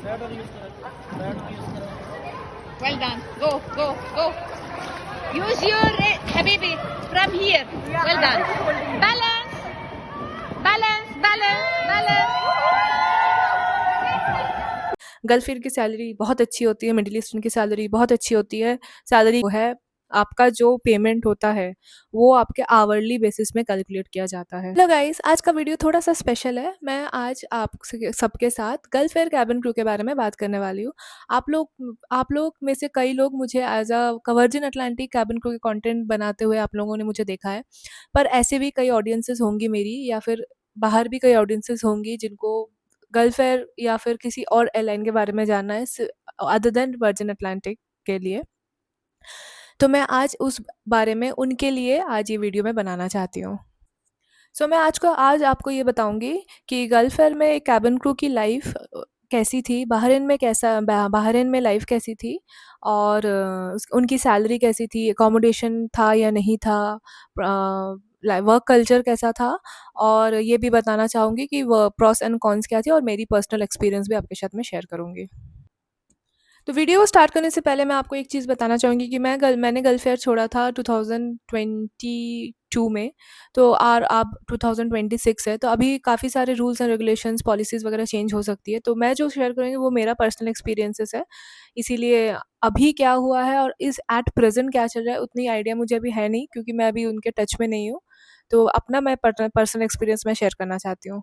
Well done. Go, go, go. Use your habibi from here. Well done. Balance, balance, balance, balance. Gulf year की salary बहुत अच्छी होती है, middle eastern की salary बहुत अच्छी होती है। सैलरी वो है आपका जो पेमेंट होता है वो आपके आवरली बेसिस में कैलकुलेट किया जाता है। हेलो गाइस, आज का वीडियो थोड़ा सा स्पेशल है। मैं आज आप सबके साथ गल्फ एयर कैबिन क्रू के बारे में बात करने वाली हूँ। आप लोग में से कई लोग मुझे as a Virgin Atlantic cabin crew के कंटेंट बनाते हुए आप लोगों ने मुझे देखा है, पर ऐसे भी कई ऑडियंसेस होंगी मेरी, या फिर बाहर भी कई ऑडियंसेस होंगी जिनको गल्फ एयर या फिर किसी और एयरलाइन के बारे में जानना है अदर देन वर्जिन अटलांटिक के लिए। तो मैं आज उस बारे में उनके लिए आज ये वीडियो मैं बनाना चाहती हूँ। मैं आज आपको ये बताऊंगी कि गल्फ एयर में कैबिन क्रू की लाइफ कैसी थी, बहरीन में लाइफ कैसी थी, और उनकी सैलरी कैसी थी, अकोमोडेशन था या नहीं था, वर्क कल्चर कैसा था, और ये भी बताना चाहूँगी कि वो प्रॉस एंड कॉन्स क्या थे, और मेरी पर्सनल एक्सपीरियंस भी आपके साथ में शेयर करूँगी। तो वीडियो को स्टार्ट करने से पहले मैं आपको एक चीज़ बताना चाहूँगी कि मैंने गल्फ एयर छोड़ा था 2022 में। तो अब 2026 है, तो अभी काफ़ी सारे रूल्स एंड रेगुलेशंस, पॉलिसीज़ वगैरह चेंज हो सकती है। तो मैं जो शेयर करूँगी वो मेरा पर्सनल एक्सपीरियंसेस है। इसीलिए अभी क्या हुआ है और इस एट प्रेज़ेंट क्या चल रहा है उतनी आइडिया मुझे अभी है नहीं, क्योंकि मैं अभी उनके टच में नहीं हूँ। तो अपना मैं पर्सनल एक्सपीरियंस मैं शेयर करना चाहती हूँ।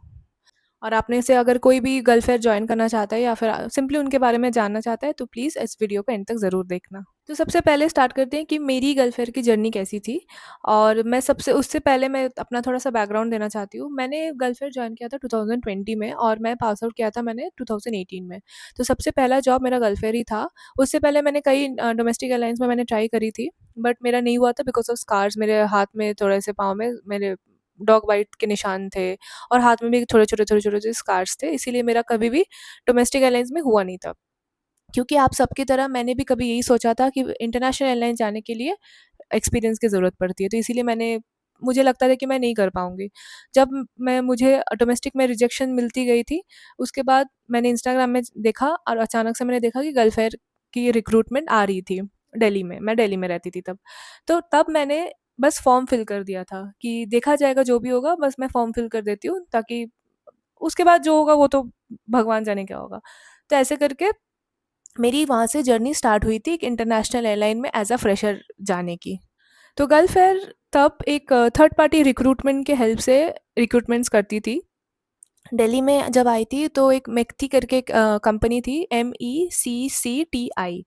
और आप में से अगर कोई भी गल्फ एयर जॉइन करना चाहता है या फिर सिंपली उनके बारे में जानना चाहता है, तो प्लीज़ इस वीडियो को एंड तक ज़रूर देखना। तो सबसे पहले स्टार्ट करते हैं कि मेरी गल्फ एयर की जर्नी कैसी थी। और मैं सबसे उससे पहले मैं अपना थोड़ा-सा बैकग्राउंड देना चाहती हूँ। मैंने गल्फ एयर जॉइन किया था 2020 में, और मैं पास आउट किया था मैंने 2018 में। तो सबसे पहला जॉब मेरा गल्फ एयर ही था। उससे पहले मैंने कई डोमेस्टिक एयरलाइंस में मैंने ट्राई करी थी, बट मेरा नहीं हुआ था बिकॉज़ ऑफ स्कार्स। मेरे हाथ में, थोड़े से पाँव में मेरे डॉग बाइट के निशान थे, और हाथ में भी छोटे-छोटे स्कार्स थे, इसीलिए मेरा कभी भी डोमेस्टिक एयरलाइंस में हुआ नहीं था। क्योंकि आप सबकी तरह मैंने भी कभी यही सोचा था कि इंटरनेशनल एयरलाइन जाने के लिए एक्सपीरियंस की ज़रूरत पड़ती है, तो इसीलिए मुझे लगता था कि मैं नहीं कर पाऊँगी। जब मुझे डोमेस्टिक में रिजेक्शन मिलती गई थी, उसके बाद मैंने इंस्टाग्राम में देखा, और अचानक से मैंने देखा कि गल्फ एयर की रिक्रूटमेंट आ रही थी दिल्ली में। मैं दिल्ली में रहती थी तब। तो तब मैंने बस फॉर्म फिल कर दिया था कि देखा जाएगा जो भी होगा, बस मैं फॉर्म फिल कर देती हूँ, ताकि उसके बाद जो होगा वो तो भगवान जाने क्या होगा। तो ऐसे करके मेरी वहाँ से जर्नी स्टार्ट हुई थी एक इंटरनेशनल एयरलाइन में एज़ अ फ्रेशर जाने की। तो गल्फ एयर तब एक थर्ड पार्टी रिक्रूटमेंट के हेल्प से रिक्रूटमेंट्स करती थी। दिल्ली में जब आई थी तो एक मेक्थी करके एक कंपनी थी, MECCTI।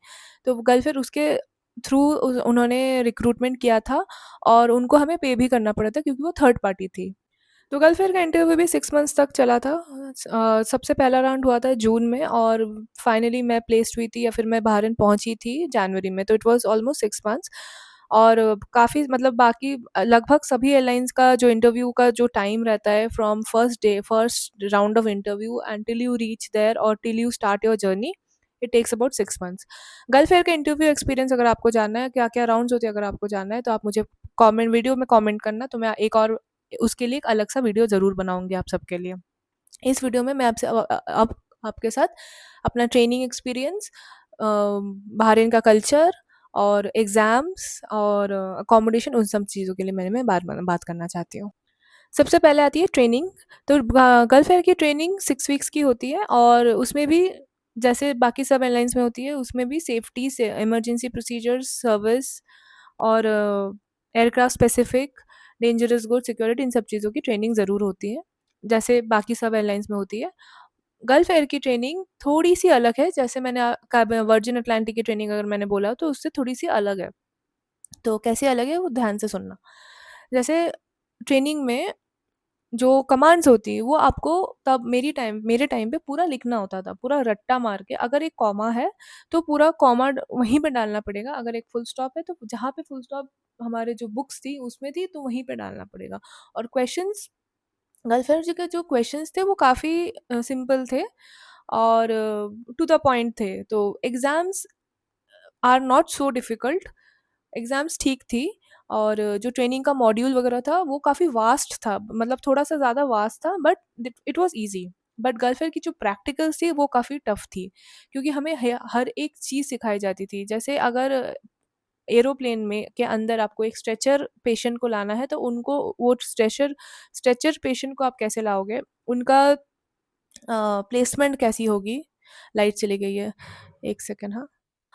तो गल्फ एयर उसके थ्रू उन्होंने रिक्रूटमेंट किया था, और उनको हमें पे भी करना पड़ा था क्योंकि वो थर्ड पार्टी थी। तो गल्फ एयर का इंटरव्यू भी 6 मंथ्स तक चला था। सबसे पहला राउंड हुआ था जून में, और फाइनली मैं प्लेस्ड हुई थी, या फिर मैं बहरीन पहुंची थी जनवरी में। तो इट वाज़ ऑलमोस्ट 6 मंथ्स। और काफ़ी, मतलब बाकी लगभग सभी एयरलाइंस का जो इंटरव्यू का जो टाइम रहता है, from first round of interview and till you reach there और till you start your journey, it takes about 6 months. Gulf Air का इंटरव्यू एक्सपीरियंस अगर आपको जानना है, क्या-क्या राउंड्स होते हैं अगर आपको जानना है, तो आप मुझे वीडियो में कमेंट करना, तो मैं एक और उसके लिए एक अलग सा वीडियो ज़रूर बनाऊँगी आप सबके लिए। इस वीडियो में मैं अब आपके साथ अपना ट्रेनिंग एक्सपीरियंस, बहरीन का कल्चर और एग्ज़ाम्स और अकोमोडेशन, उन सब चीज़ों के लिए मैं बात करना चाहती हूँ। सबसे पहले आती है ट्रेनिंग। तो गल्फ एयर की ट्रेनिंग 6 वीक्स की होती है, और उसमें भी जैसे बाकी सब एयरलाइंस में होती है, उसमें भी सेफ्टी से इमरजेंसी प्रोसीजर्स, सर्विस और aircraft specific, dangerous goods, security, इन सब चीज़ों की ट्रेनिंग ज़रूर होती है, जैसे बाकी सब एयरलाइंस में होती है। गल्फ एयर की ट्रेनिंग थोड़ी-सी अलग है, जैसे मैंने वर्जिन अटलांटिक की ट्रेनिंग अगर मैंने बोला तो उससे थोड़ी-सी अलग है। तो कैसे अलग है वो ध्यान से सुनना। जैसे ट्रेनिंग में जो कमांड्स होती है वो आपको तब मेरे टाइम पे पूरा लिखना होता था, पूरा रट्टा मार के। अगर एक कॉमा है तो पूरा कॉमा वहीं पे डालना पड़ेगा, अगर एक फुल स्टॉप है तो जहाँ पे फुल स्टॉप हमारे जो बुक्स थी उसमें थी तो वहीं पे डालना पड़ेगा। और क्वेश्चंस, गल्फ एयर जी के जो क्वेश्चंस थे वो काफ़ी सिंपल थे, और टू द पॉइंट थे। तो exams are not so difficult, exams ठीक थी। और जो ट्रेनिंग का मॉड्यूल वगैरह था वो काफ़ी वास्ट था, मतलब थोड़ा-सा ज़्यादा वास्ट था, but it was easy. But gulf air की जो प्रैक्टिकल्स थी वो काफ़ी टफ थी, क्योंकि हमें हर एक चीज़ सिखाई जाती थी। जैसे अगर एरोप्लेन में के अंदर आपको एक स्ट्रेचर पेशेंट को लाना है, तो उनको वो स्ट्रेचर स्ट्रेचर पेशेंट को आप कैसे लाओगे, उनका प्लेसमेंट कैसी होगी। लाइट चली गई है, एक सेकेंड। हाँ,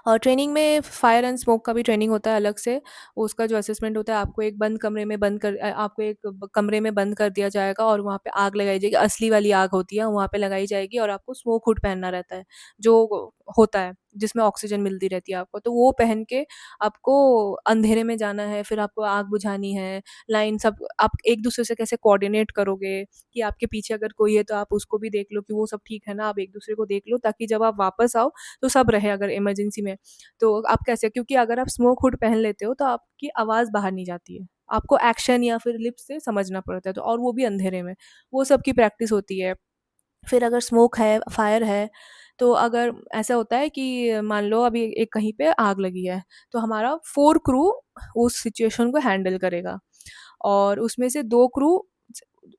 और ट्रेनिंग में फायर एंड स्मोक का भी ट्रेनिंग होता है अलग से। उसका जो असेसमेंट होता है, आपको एक बंद कमरे में आपको एक कमरे में बंद कर दिया जाएगा और वहाँ पे आग लगाई जाएगी। असली वाली आग होती है, वहाँ पे लगाई जाएगी और आपको स्मोक हुड पहनना रहता है, जो होता है जिसमें ऑक्सीजन मिलती रहती है आपको। तो वो पहन के आपको अंधेरे में जाना है, फिर आपको आग बुझानी है। लाइन सब आप एक दूसरे से कैसे कोऑर्डिनेट करोगे, कि आपके पीछे अगर कोई है तो आप उसको भी देख लो कि वो सब ठीक है ना, आप एक दूसरे को देख लो, ताकि जब आप वापस आओ तो सब रहे अगर इमरजेंसी में। तो आप कैसे, क्योंकि अगर आप स्मोक हुड पहन लेते हो तो आपकी आवाज़ बाहर नहीं जाती है, आपको एक्शन या फिर लिप्स से समझना पड़ता है, तो और वो भी अंधेरे में, वो सब की प्रैक्टिस होती है। फिर अगर स्मोक है, फायर है, तो अगर ऐसा होता है कि मान लो अभी एक कहीं पे आग लगी है, तो हमारा 4 क्रू उस सिचुएशन को हैंडल करेगा, और उसमें से 2 क्रू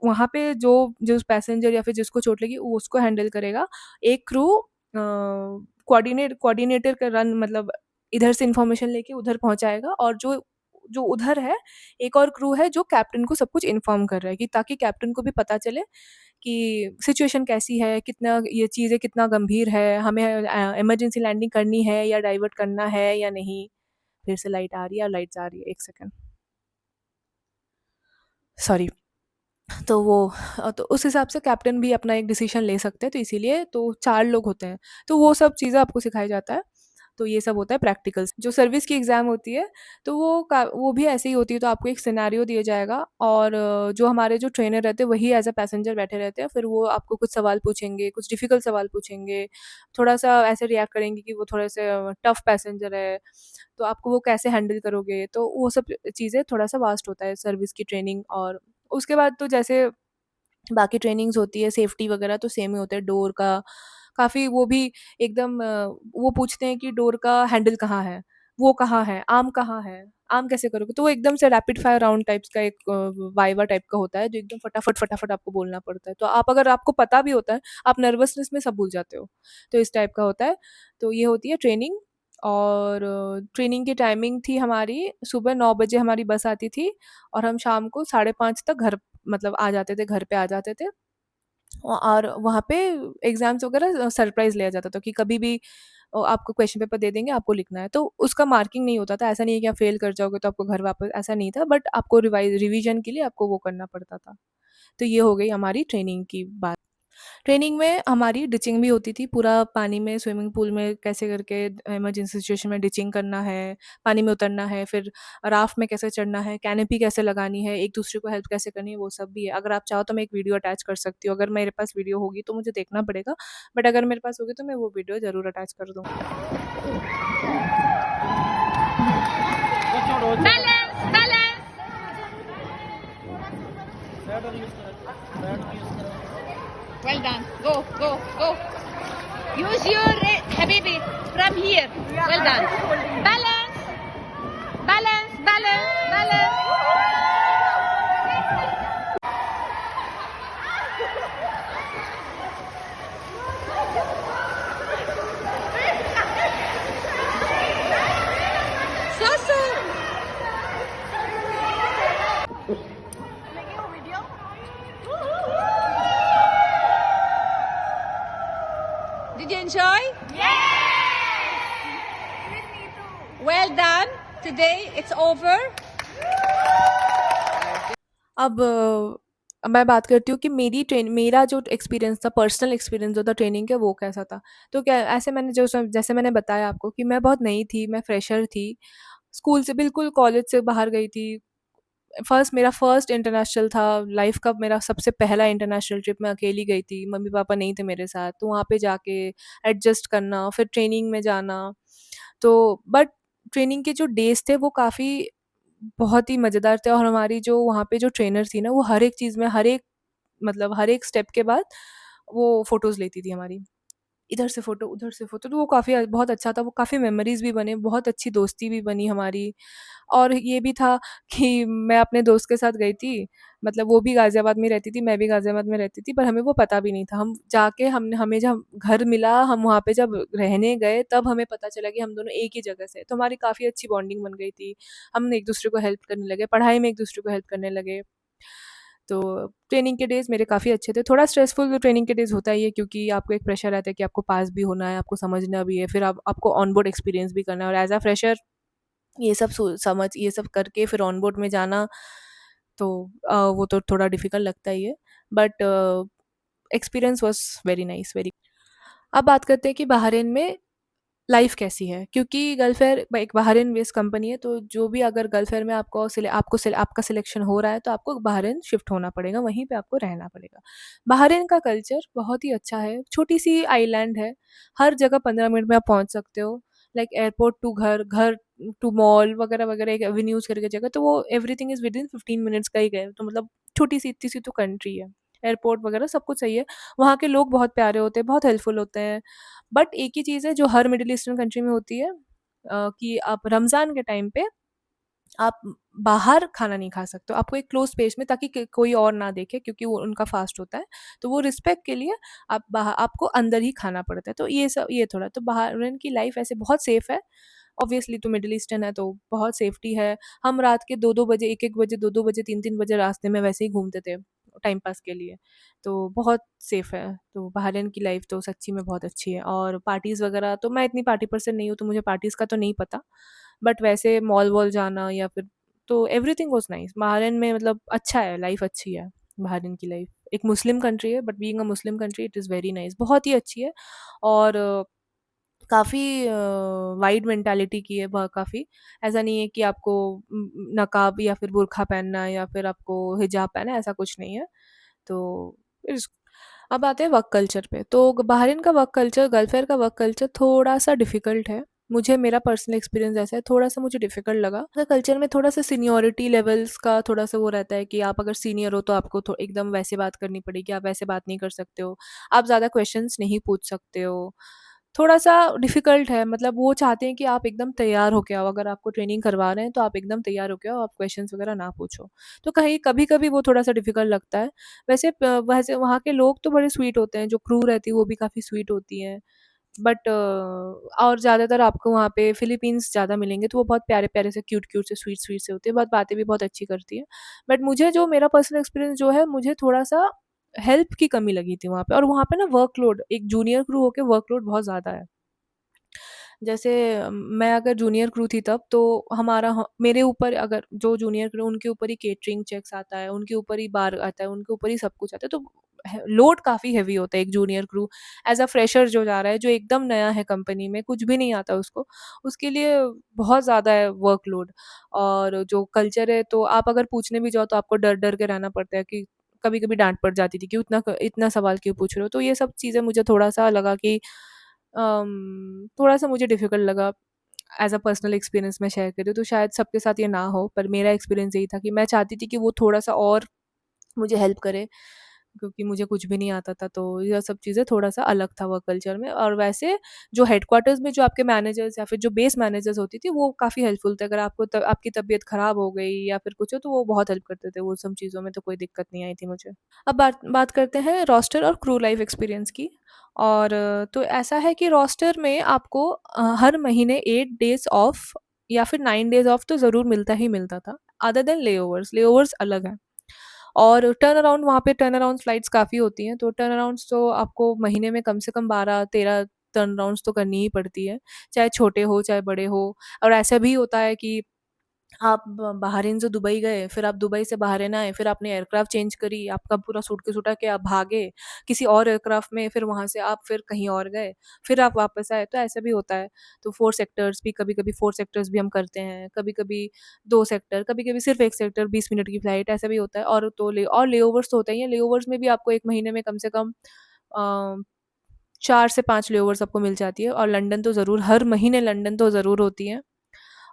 वहाँ पे जो जो पैसेंजर या फिर जिसको चोट लगी वो उसको हैंडल करेगा। एक क्रू कोऑर्डिनेटर का रन, मतलब इधर से इन्फॉर्मेशन लेके उधर पहुँचाएगा, और जो जो उधर है, एक और क्रू है जो कैप्टन को सब कुछ इन्फॉर्म कर रहा है, कि ताकि कैप्टन को भी पता चले कि सिचुएशन कैसी है, कितना ये चीज़ें कितना गंभीर है, हमें इमरजेंसी लैंडिंग करनी है या डाइवर्ट करना है या नहीं। फिर से लाइट आ रही है और लाइट जा रही है, 1 सेकंड, सॉरी। तो वो तो उस हिसाब से कैप्टन भी अपना एक डिसीजन ले सकते हैं, तो इसीलिए तो 4 लोग होते हैं, तो वो सब चीज़ें आपको सिखाया जाता है। तो ये सब होता है प्रैक्टिकल्स। जो सर्विस की एग्ज़ाम होती है, तो वो भी ऐसे ही होती है, तो आपको एक सिनेरियो दिया जाएगा, और जो हमारे जो ट्रेनर रहते हैं वही एज़ अ पैसेंजर बैठे रहते हैं, फिर वो आपको कुछ सवाल पूछेंगे, कुछ डिफ़िकल्ट सवाल पूछेंगे, थोड़ा-सा ऐसे रिएक्ट करेंगे कि वो थोड़े-से टफ़ पैसेंजर है, तो आपको वो कैसे हैंडल करोगे, तो वो सब चीज़ें थोड़ा-सा वास्ट होता है सर्विस की ट्रेनिंग। और उसके बाद तो जैसे बाकी ट्रेनिंग्स होती है, सेफ्टी वगैरह तो सेम ही होता है। डोर का काफ़ी वो भी एकदम वो पूछते हैं कि डोर का हैंडल कहाँ है? वो कहाँ है? आर्म कहाँ है? आर्म कैसे करोगे? तो वो एकदम से रैपिड फायर राउंड टाइप्स का एक वाइवा टाइप का होता है, जो एकदम फटाफट आपको बोलना पड़ता है। तो आप अगर आपको पता भी होता है, आप नर्वसनेस में सब भूल जाते हो। तो इस टाइप का होता है। तो ये होती है ट्रेनिंग। और ट्रेनिंग की टाइमिंग थी हमारी, सुबह 9 बजे हमारी बस आती थी, और हम शाम को 5:30 तक घर, मतलब आ जाते थे, घर पे आ जाते थे। और वहाँ पे एग्ज़ाम्स वगैरह सरप्राइज़ लिया जाता था, कि कभी भी आपको क्वेश्चन पेपर दे देंगे, आपको लिखना है। तो उसका मार्किंग नहीं होता था, ऐसा नहीं है कि आप फ़ेल कर जाओगे तो आपको घर वापस, ऐसा नहीं था, बट आपको रिवीजन के लिए आपको वो करना पड़ता था। तो ये हो गई हमारी ट्रेनिंग की बात। ट्रेनिंग में हमारी डिचिंग भी होती थी, पूरा पानी में, स्विमिंग पूल में कैसे करके इमरजेंसी सिचुएशन में डिचिंग करना है, पानी में उतरना है, फिर राफ्ट में कैसे चढ़ना है, कैनोपी कैसे लगानी है, एक दूसरे को हेल्प कैसे करनी है, वो सब भी है। अगर आप चाहो तो मैं एक वीडियो अटैच कर सकती हूँ, अगर मेरे पास वीडियो होगी तो मुझे देखना पड़ेगा, बट अगर मेरे पास होगी तो मैं वो वीडियो ज़रूर अटैच कर दूँगी। Balance, balance. Well done. Go, go, go. Use your Habibi from here. Well done. Balance, balance, balance, balance. So. Did you enjoy? Well done. Today it's over. अब मैं बात करती हूँ कि मेरा जो एक्सपीरियंस था, पर्सनल एक्सपीरियंस जो था ट्रेनिंग का, वो कैसा था। तो क्या ऐसे मैंने जैसे मैंने बताया आपको कि मैं बहुत नई थी, मैं फ्रेशर थी, स्कूल से बिल्कुल कॉलेज से बाहर गई थी। मेरा फर्स्ट इंटरनेशनल था, लाइफ का मेरा सबसे पहला इंटरनेशनल ट्रिप। मैं अकेली गई थी, मम्मी पापा नहीं थे मेरे साथ, तो वहाँ पे जाके एडजस्ट करना, फिर ट्रेनिंग में जाना। तो बट ट्रेनिंग के जो डेज़ थे वो काफ़ी बहुत ही मज़ेदार थे, और हमारी जो वहाँ पे जो ट्रेनर थी ना, वो हर एक चीज़ में, हर एक, मतलब हर एक स्टेप के बाद वो फ़ोटोज़ लेती थी हमारी। इधर से फ़ोटो, उधर से फ़ोटो, तो वो काफ़ी बहुत अच्छा था, वो काफ़ी मेमोरीज़ भी बने, बहुत अच्छी दोस्ती भी बनी हमारी। और ये भी था कि मैं अपने दोस्त के साथ गई थी, मतलब वो भी गाज़ियाबाद में रहती थी, मैं भी गाज़ियाबाद में रहती थी, पर हमें वो पता भी नहीं था। हम जाके हमने हमें जब घर मिला, हम वहाँ पे जब रहने गए, तब हमें पता चला कि हम दोनों एक ही जगह से हैं। तो हमारी काफ़ी अच्छी बॉन्डिंग बन गई थी। हम एक-दूसरे को हेल्प करने लगे, पढ़ाई में एक-दूसरे को हेल्प करने लगे। तो ट्रेनिंग के डेज़ मेरे काफ़ी अच्छे थे। थोड़ा स्ट्रेसफुल तो ट्रेनिंग के डेज़ होता ही है, क्योंकि आपको एक प्रेशर रहता है कि आपको पास भी होना है, आपको समझना भी है, फिर आपको ऑन बोर्ड एक्सपीरियंस भी करना है, और एज़ अ फ्रेशर ये सब ये सब करके फिर ऑन बोर्ड में जाना, तो वो तो थोड़ा डिफ़िकल्ट लगता ही है। But experience was very nice, very. अब बात करते हैं कि बहरीन में लाइफ कैसी है, क्योंकि गल्फ़ेयर एक बहरीन बेस्ड कंपनी है, तो जो भी अगर गल्फ़ेयर में आपका सिलेक्शन हो रहा है, तो आपको बहरीन शिफ्ट होना पड़ेगा, वहीं पे आपको रहना पड़ेगा। बहरीन का कल्चर बहुत ही अच्छा है, छोटी-सी आइलैंड है, हर जगह 15 मिनट में आप पहुँच सकते हो, लाइक एयरपोर्ट टू घर, घर टू मॉल वगैरह-वगैरह, एक एवेन्यूज़ करके जगह, तो वो एवरीथिंग इज़ विदिन 15 मिनट्स का ही गए, तो मतलब छोटी-सी इतनी-सी तो कंट्री है। एयरपोर्ट वगैरह सब कुछ सही है, वहाँ के लोग बहुत प्यारे होते हैं, बहुत हेल्पफुल होते हैं। बट एक ही चीज़ है जो हर मिडिल ईस्टर्न कंट्री में होती है, कि आप रमज़ान के टाइम पे आप बाहर खाना नहीं खा सकते हो। आपको एक क्लोज़ स्पेस में, ताकि कोई और ना देखे, क्योंकि वो उनका फ़ास्ट होता है। तो वो रिस्पेक्ट के लिए आपको अंदर ही खाना पड़ता है। तो ये थोड़ा तो बहरीन की लाइफ़ ऐसे बहुत सेफ़ है। ऑब्वियसली तो मिडिल ईस्टर्न है, तो बहुत सेफ्टी है। हम रात के 2-2 बजे, 1-1 बजे, 2-2 बजे, 3-3 बजे रास्ते में वैसे ही घूमते थे टाइम पास के लिए। तो बहुत सेफ़ है। तो बहरीन की लाइफ़ तो सच्ची में बहुत अच्छी है, और पार्टीज़ वगैरह तो मैं इतनी पार्टी पर्सन नहीं हूँ, तो मुझे पार्टीज़ का तो नहीं पता। बट वैसे मॉल-वॉल जाना या फिर, तो एवरीथिंग वाज़ नाइस। बहरीन में मतलब अच्छा है, लाइफ़ अच्छी है, बहरीन की लाइफ़। एक मुस्लिम कंट्री है, but being a Muslim country it is very nice, बहुत ही अच्छी है। और काफ़ी वाइड मेंटालिटी की है, काफ़ी। ऐसा नहीं है कि आपको नकाब या फिर बुर्का पहनना है या फिर आपको हिजाब पहनना है, ऐसा कुछ नहीं है। तो इस अब आते हैं वर्क कल्चर पे। तो बहरीन का वर्क कल्चर, गल्फेयर का वर्क कल्चर थोड़ा-सा डिफ़िकल्ट है। मुझे मेरा पर्सनल एक्सपीरियंस ऐसा है, थोड़ा-सा मुझे डिफ़िकल्ट लगा। कल्चर में थोड़ा-सा सीनियॉरिटी लेवल्स का थोड़ा-सा वो रहता है कि आप अगर सीनियर हो तो आपको एकदम वैसे बात करनी पड़ेगी, आप वैसे बात नहीं कर सकते हो। आप ज़्यादा क्वेश्चंस नहीं पूछ सकते हो। थोड़ा-सा डिफ़िकल्ट है, मतलब वो चाहते हैं कि आप एकदम तैयार होके आओ, अगर आपको ट्रेनिंग करवा रहे हैं तो आप एकदम तैयार होके आओ, आप क्वेश्चंस वगैरह ना पूछो। तो कहीं कभी-कभी वो थोड़ा-सा डिफ़िकल्ट लगता है। वैसे वहाँ के लोग तो बड़े स्वीट होते हैं, जो क्रू रहती है वो भी काफ़ी स्वीट होती हैं। बट और ज़्यादातर आपको वहाँ पे फिलीपींस ज़्यादा मिलेंगे, तो वो बहुत प्यारे-प्यारे से, क्यूट-क्यूट से, स्वीट-स्वीट से होते हैं, बहुत बातें भी बहुत अच्छी करती हैं। बट मुझे जो मेरा पर्सनल एक्सपीरियंस जो है, मुझे थोड़ा-सा हेल्प की कमी लगी थी वहाँ पे, और वहाँ पे ना वर्कलोड, एक जूनियर क्रू होके वर्कलोड बहुत ज़्यादा है। जैसे मैं अगर जूनियर क्रू थी तब, तो मेरे ऊपर, अगर जो जूनियर क्रू, उनके ऊपर ही केटरिंग चेक्स आता है, उनके ऊपर ही बार आता है, उनके ऊपर ही सब कुछ आता है, तो लोड काफ़ी हैवी होता है एक junior crew. As a fresher जो जा रहा है, जो एकदम नया है कंपनी में, कुछ भी नहीं आता उसको, उसके लिए बहुत ज़्यादा है वर्कलोड। और जो कल्चर है, तो आप अगर पूछने भी जाओ तो आपको डर-डर के रहना पड़ता है, कि कभी-कभी डाँट पड़ जाती थी कि इतना सवाल क्यों पूछ रहे हो? तो ये सब चीज़ें मुझे थोड़ा-सा लगा कि थोड़ा-सा मुझे डिफ़िकल्ट लगा। एज़ अ पर्सनल एक्सपीरियंस मैं शेयर कर रही हूँ, तो शायद सबके साथ ये ना हो, पर मेरा एक्सपीरियंस यही था कि मैं चाहती थी कि वो थोड़ा-सा और मुझे हेल्प करे, क्योंकि मुझे कुछ भी नहीं आता था, तो यह सब चीज़ें थोड़ा-सा अलग था वर्क कल्चर में। और वैसे जो हेडक्वार्टर्स में जो आपके मैनेजर्स या फिर जो बेस मैनेजर्स होती थी, वो काफ़ी हेल्पफुल थे। अगर आपकी तबीयत ख़राब हो गई या फिर कुछ हो, तो वो बहुत हेल्प करते थे, वो सब चीज़ों में तो कोई दिक्कत नहीं आई थी मुझे। अब बात बात करते हैं रोस्टर और क्रू लाइफ एक्सपीरियंस की। और तो ऐसा है कि रोस्टर में आपको हर महीने 8 डेज़ ऑफ या फिर 9 डेज़ ऑफ तो ज़रूर मिलता ही मिलता था, अदर देन लेओवर्स अलग हैं। और टर्न अराउंड, वहाँ पे टर्न अराउंड फ्लाइट्स काफ़ी होती हैं, तो टर्न अराउंड्स तो आपको महीने में कम से कम 12-13 टर्न अराउंड्स तो करनी ही पड़ती है, चाहे छोटे हो, चाहे बड़े हो। और ऐसा भी होता है कि आप बहरीन से दुबई गए, फिर आप दुबई से बहरीन आए, फिर आपने एयरक्राफ्ट चेंज करी, आपका पूरा सूटकेस उठा के आप भागे किसी और एयरक्राफ्ट में, फिर वहाँ से आप फिर कहीं और गए, फिर आप वापस आए, तो ऐसा भी होता है। तो 4 सेक्टर्स भी, कभी-कभी 4 सेक्टर्स भी हम करते हैं, कभी-कभी 2 सेक्टर, कभी-कभी सिर्फ 1 सेक्टर, 20 मिनट की फ्लाइट, ऐसा भी होता है। और लेओवर्स तो होते ही हैं, लेओवर्स में भी आपको 1 महीने में कम से कम अ, 4 से 5 लेओवर्स आपको मिल जाती है। और लंदन तो ज़रूर, हर महीने लंदन तो ज़रूर होती है,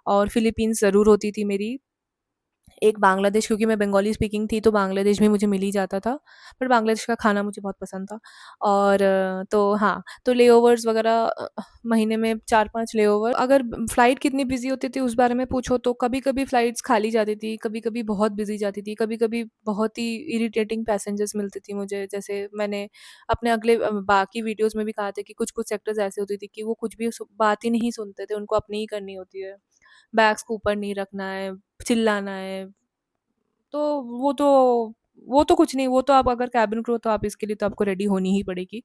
और फिलीपींस ज़रूर होती थी मेरी। एक बांग्लादेश, क्योंकि मैं बंगाली स्पीकिंग थी तो बांग्लादेश भी मुझे मिल ही जाता था, पर बांग्लादेश का खाना मुझे बहुत पसंद था। और तो हाँ, तो लेओवर्स वगैरह महीने में 4-5 लेओवर। अगर फ्लाइट कितनी बिज़ी होती थी उस बारे में पूछो तो कभी-कभी फ्लाइट्स खाली जाती थी, कभी-कभी बहुत बिज़ी जाती थी, कभी-कभी बहुत ही इरिटेटिंग पैसेंजर्स मिलती थी मुझे। जैसे मैंने अपने अगले बाकी वीडियोज़ में भी कहा था कि कुछ-कुछ सेक्टर्स ऐसे होती थी कि वो कुछ भी बात ही नहीं सुनते थे, उनको अपनी ही करनी होती है। बैग्स को ऊपर नहीं रखना है, चिल्लाना है, तो वो तो वो तो कुछ नहीं, वो तो आप अगर केबिन क्रू हो तो आप इसके लिए तो आपको रेडी होनी ही पड़ेगी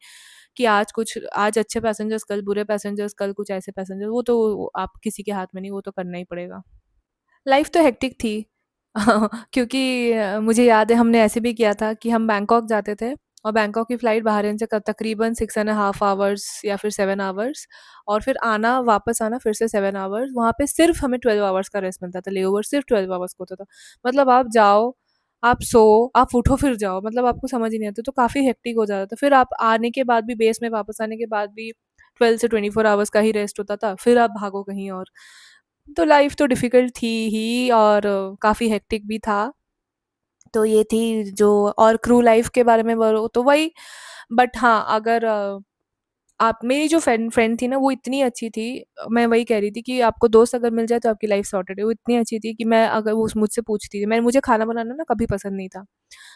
कि आज अच्छे पैसेंजर्स, कल बुरे पैसेंजर्स, कल कुछ ऐसे पैसेंजर्स, वो तो आप किसी के हाथ में नहीं, वो तो करना ही पड़ेगा। लाइफ तो हेक्टिक थी क्योंकि मुझे याद है हमने ऐसे भी किया था कि हम बैंकॉक जाते थे और बैंकॉक की फ़्लाइट बहरीन से तकरीबन 6.5 आवर्स या फिर 7 आवर्स, और फिर आना वापस आना फिर से 7 आवर्स, वहाँ पे सिर्फ हमें 12 आवर्स का रेस्ट मिलता था, लेओवर सिर्फ 12 आवर्स का होता था। मतलब आप जाओ, आप सो, आप उठो फिर जाओ, मतलब आपको समझ ही नहीं आता, तो काफ़ी हेक्टिक हो जाता था। फिर आप आने के बाद भी, बेस में वापस आने के बाद भी 12 से 24 आवर्स का ही रेस्ट होता था, फिर आप भागो कहीं और। तो लाइफ तो डिफ़िकल्ट थी ही, और काफ़ी हेक्टिक भी था। तो ये थी जो, और क्रू लाइफ के बारे में बोलो तो वही। बट हाँ, अगर आप, मेरी जो फ्रेंड थी ना वो इतनी अच्छी थी, मैं वही कह रही थी कि आपको दोस्त अगर मिल जाए तो आपकी लाइफ सॉर्टेड है। वो इतनी अच्छी थी कि मैं, अगर वो मुझसे पूछती थी, मैं, मुझे खाना बनाना ना कभी पसंद नहीं था।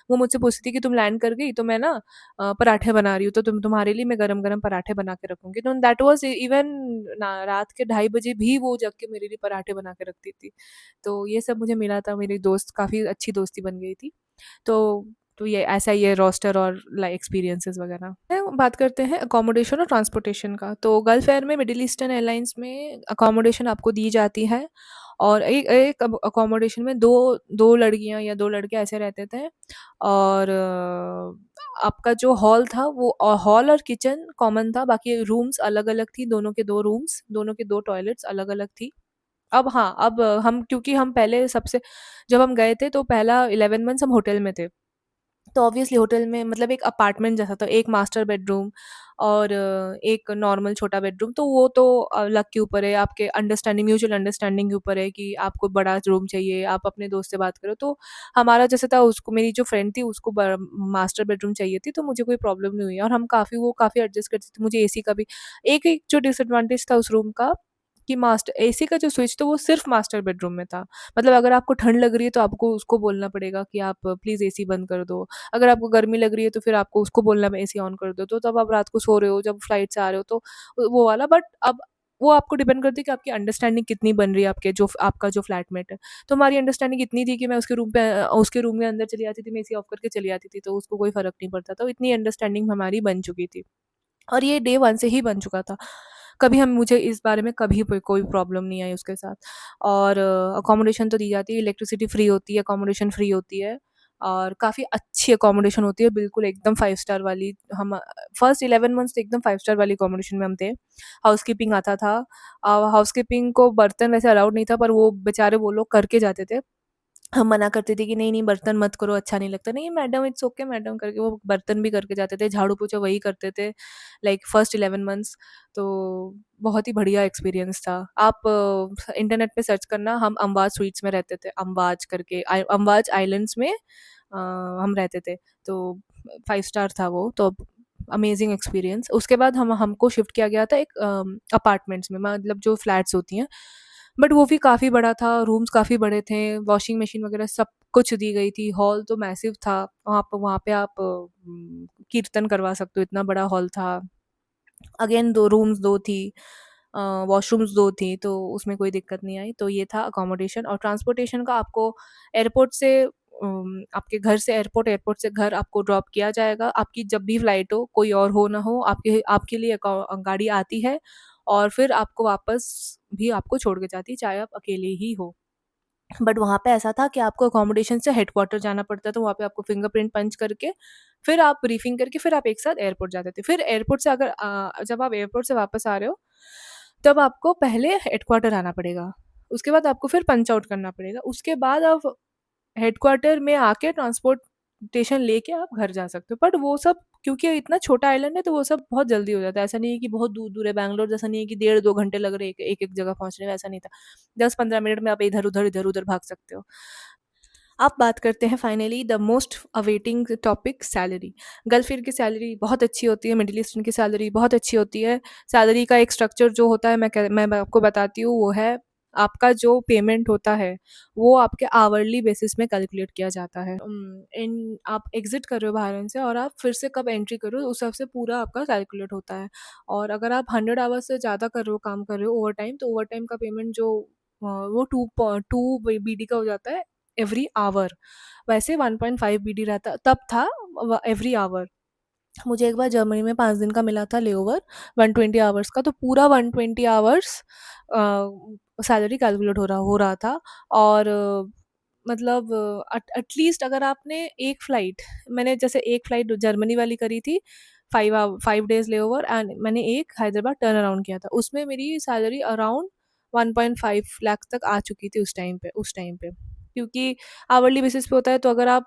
वो मुझसे पूछती थी कि तुम लैंड कर गई तो मैं ना पराठे बना रही हूँ, तो तुम्हारे लिए मैं गरम-गरम पराठे बना के रखूँगी। तो दैट वाज़ इवन ना, रात के 2:30 बजे भी वो जग के मेरे लिए पराठे बना के रखती थी। तो ये सब मुझे मिला था, मेरी दोस्त, काफ़ी अच्छी दोस्ती बन गई थी। तो ये ऐसा ही है रोस्टर और एक्सपीरियंसेस वगैरह। बात करते हैं अकोमोडेशन और ट्रांसपोर्टेशन का। तो गल्फ एयर में, मिडिल ईस्टर्न एयरलाइंस में अकोमोडेशन आपको दी जाती है, और एक एक अकोमोडेशन में दो दो लड़कियां या दो लड़के ऐसे रहते थे। और आपका जो हॉल था वो हॉल और किचन कॉमन था, बाकी रूम्स अलग अलग थी, दोनों के दो रूम्स, दोनों के दो टॉयलेट्स अलग अलग थी। अब हाँ, अब हम, क्योंकि हम पहले सबसे, जब हम गए थे तो पहला 11 मंथ्स हम होटल में थे, तो ऑब्वियसली होटल में मतलब एक अपार्टमेंट जैसा था, एक मास्टर बेडरूम और एक नॉर्मल छोटा बेडरूम, तो वो तो लक के ऊपर है, आपके अंडरस्टैंडिंग, म्यूचुअल अंडरस्टैंडिंग के ऊपर है कि आपको बड़ा रूम चाहिए, आप अपने दोस्त से बात करो। तो हमारा जैसे था, उसको, मेरी जो फ्रेंड थी उसको मास्टर बेडरूम चाहिए थी, तो मुझे कोई प्रॉब्लम नहीं हुई, और हम काफ़ी, वो काफ़ी एडजस्ट करती थी। मुझे एसी का भी, एक जो डिसएडवांटेज था उस रूम का, कि मास्टर एसी का जो स्विच था वो सिर्फ मास्टर बेडरूम में था। मतलब अगर आपको ठंड लग रही है तो आपको उसको बोलना पड़ेगा कि आप प्लीज़ एसी बंद कर दो। अगर आपको गर्मी लग रही है तो फिर आपको उसको बोलना है एसी ऑन कर दो। तो तब आप रात को सो रहे हो, जब फ्लाइट से आ रहे हो, तो वो वाला। बट अब वो आपको डिपेंड करती है कि आपकी अंडरस्टैंडिंग कितनी बन रही है, आपका जो फ्लैटमेट है। तो हमारी अंडरस्टैंडिंग इतनी थी कि मैं उसके रूम में अंदर चली जाती थी, मैं एसी ऑफ करके चली जाती थी, तो उसको कोई फ़र्क नहीं पड़ता था। तो इतनी अंडरस्टैंडिंग हमारी बन चुकी थी। और ये डे 1 से ही बन चुका था। कभी हम मुझे इस बारे में कभी कोई प्रॉब्लम नहीं आई उसके साथ। और अकोमोडेशन तो दी जाती है, इलेक्ट्रिसिटी फ्री होती है, अकोमोडेशन फ्री होती है, और काफ़ी अच्छी अकोमोडेशन होती है, बिल्कुल एकदम 5 स्टार वाली। हम फर्स्ट 11 मंथ्स तो एकदम 5 स्टार वाली अकोमोडेशन में हम थे। हाउसकीपिंग आता था। हाउसकीपिंग को बर्तन वैसे अलाउड नहीं था, पर वो बेचारे वो लोग करके जाते थे। हम मना करते थे कि नहीं-नहीं बर्तन मत करो, अच्छा नहीं लगता। नहीं मैडम, इट्स ओके मैडम करके वो बर्तन भी करके जाते थे, झाड़ू-पोछा वही करते थे, लाइक फर्स्ट 11 मंथ्स। तो बहुत ही बढ़िया एक्सपीरियंस था। आप इंटरनेट पे सर्च करना, हम अम्बाज स्वीट्स में रहते थे, अम्बाज करके, अम्बाज आइलैंड्स में हम रहते थे। तो 5 स्टार था वो, तो अमेज़िंग एक्सपीरियंस। उसके बाद हमको शिफ्ट किया गया था एक अपार्टमेंट्स में, मतलब जो फ्लैट्स होती हैं। बट वो भी काफ़ी बड़ा था, रूम्स काफ़ी बड़े थे, वॉशिंग मशीन वगैरह सब कुछ दी गई थी, हॉल तो मैसिव था। वहाँ पे आप कीर्तन करवा सकते हो, इतना बड़ा हॉल था। अगेन 2 रूम्स 2 थी, वॉशरूम्स 2 थी, तो उसमें कोई दिक्कत नहीं आई। तो ये था अकोमोडेशन। और ट्रांसपोर्टेशन का, आपको एयरपोर्ट से आपके घर से एयरपोर्ट, एयरपोर्ट से घर आपको ड्रॉप किया जाएगा। आपकी जब भी फ्लाइट हो, कोई और हो ना हो, आपके आपके लिए गाड़ी आती है, और फिर आपको वापस भी आपको छोड़ के जाती है, चाहे आप अकेले ही हो। बट वहाँ पे ऐसा था कि आपको अकोमोडेशन से हेडक्वार्टर जाना पड़ता था, वहाँ पे आपको फिंगरप्रिंट पंच करके, फिर आप ब्रीफिंग करके, फिर आप एक साथ एयरपोर्ट जाते थे। फिर एयरपोर्ट से, अगर जब आप एयरपोर्ट से वापस आ रहे हो, तब आपको पहले हेडक्वार्टर आना पड़ेगा। उसके बाद आपको फिर पंच आउट करना पड़ेगा। उसके बाद आप हेडक्वार्टर में आके ट्रांसपोर्टेशन लेके आप घर जा सकते हो। बट वो सब, क्योंकि ये इतना छोटा आइलैंड है, तो वो सब बहुत जल्दी हो जाता है। ऐसा नहीं है कि बहुत दूर-दूर है, बैंगलोर जैसा नहीं है कि डेढ़ 2 घंटे लग रहे हैं एक-एक जगह पहुँचने में, ऐसा नहीं था। 10-15 मिनट में आप इधर-उधर, इधर-उधर भाग सकते हो। अब बात करते हैं finally the most awaiting topic, salary. Gulf year की सैलरी बहुत अच्छी होती है, मिडिल ईस्टर्न की सैलरी बहुत अच्छी होती है। सैलरी का एक स्ट्रक्चर जो होता है, मैं आपको बताती हूँ, वो है आपका जो पेमेंट होता है वो आपके आवरली बेसिस में कैलकुलेट किया जाता है। इन आप एग्जिट कर रहे हो बाहर से और आप फिर से कब एंट्री कर रहे हो उस हिसाब से पूरा आपका कैलकुलेट होता है। और अगर आप 100 आवर्स से ज़्यादा कर रहे हो, काम कर रहे हो ओवर टाइम, तो ओवर टाइम का पेमेंट जो वो टू बीडी का हो जाता है एवरी आवर। वैसे 1.5 बीडी रहता तब था एवरी आवर। मुझे एक बार जर्मनी में 5 दिन का मिला था लेओवर 120 आवर्स का, तो पूरा 120 आवर्स सैलरी कैलकुलेट हो रहा था। और मतलब एटलीस्ट अगर आपने एक फ़्लाइट, मैंने जैसे एक फ़्लाइट जर्मनी वाली करी थी 5 डेज़ लेओवर, एंड मैंने एक हैदराबाद टर्न अराउंड किया था, उसमें मेरी सैलरी अराउंड 1.5 लाख तक आ चुकी थी उस टाइम पे। क्योंकि आवरली बेसिस पे होता है, तो अगर आप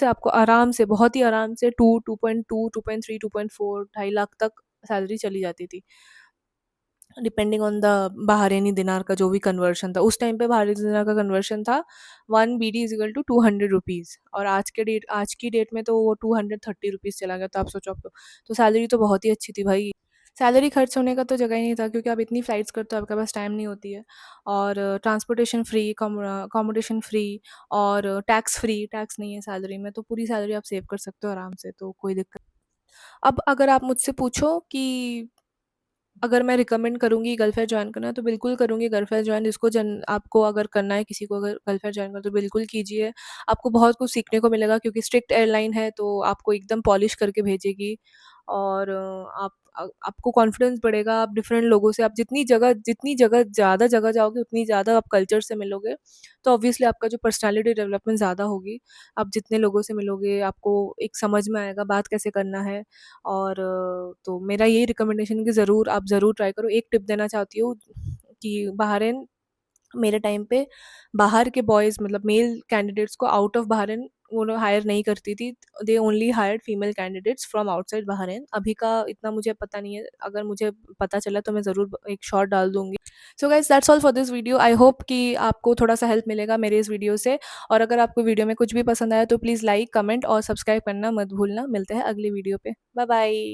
आपको आराम से, बहुत ही आराम से 2.2, 2.3, 2.4, 2.5 लाख तक सैलरी चली जाती थी, डिपेंडिंग ऑन द बहरीनी दिनार का जो भी कन्वर्शन था। उस टाइम पे बहरीनी दिनार का कन्वर्शन था 1 BD is equal to 200 rupees, और आज की डेट में तो वो 230 रुपीज़ चला गया। तो आप सोचो, आप तो सैलरी तो बहुत ही अच्छी थी भाई। सैलरी खर्च होने का तो जगह ही नहीं था, क्योंकि आप इतनी फ़्लाइट्स करते हो, आपके पास टाइम नहीं होती है। और ट्रांसपोर्टेशन फ्री, अकोमोडेशन फ्री, और टैक्स नहीं है सैलरी में, तो पूरी सैलरी आप सेव कर सकते हो आराम से, तो कोई दिक्कत। अब अगर आप मुझसे पूछो कि अगर मैं रिकमेंड करूँगी गल्फ फेयर जॉइन करना, तो बिल्कुल करूँगी गल्फ फेयर जॉइन। जिसको जन आपको अगर करना है, किसी को अगर गल्फ फेयर जॉइन करना, तो बिल्कुल कीजिए। आपको बहुत कुछ सीखने को मिलेगा, क्योंकि स्ट्रिक्ट एयरलाइन है, तो आपको एकदम पॉलिश करके भेजेगी। और आपको कॉन्फिडेंस बढ़ेगा। आप डिफरेंट लोगों से, आप जितनी जगह ज़्यादा जगह जाओगे, उतनी ज़्यादा आप कल्चर से मिलोगे, तो ऑब्वियसली आपका जो पर्सनैलिटी डेवलपमेंट ज़्यादा होगी। आप जितने लोगों से मिलोगे, आपको एक समझ में आएगा बात कैसे करना है। और तो मेरा यही रिकमेंडेशन है कि आप ज़रूर ट्राई करो। एक टिप देना चाहती हूँ कि बहरीन मेरे टाइम पे बाहर के बॉयज़, मतलब मेल कैंडिडेट्स को आउट ऑफ बहरीन वो लोग हायर नहीं करती थी। They only hired female candidates from outside Bahrain. अभी का इतना मुझे पता नहीं है, अगर मुझे पता चला तो मैं ज़रूर एक शॉट डाल दूँगी। So guys, that's all for this video. I hope कि आपको थोड़ा-सा हेल्प मिलेगा मेरे इस वीडियो से। और अगर आपको वीडियो में कुछ भी पसंद आया, तो प्लीज़ लाइक, कमेंट और सब्सक्राइब करना मत भूलना। मिलते हैं अगली वीडियो पे। Bye bye.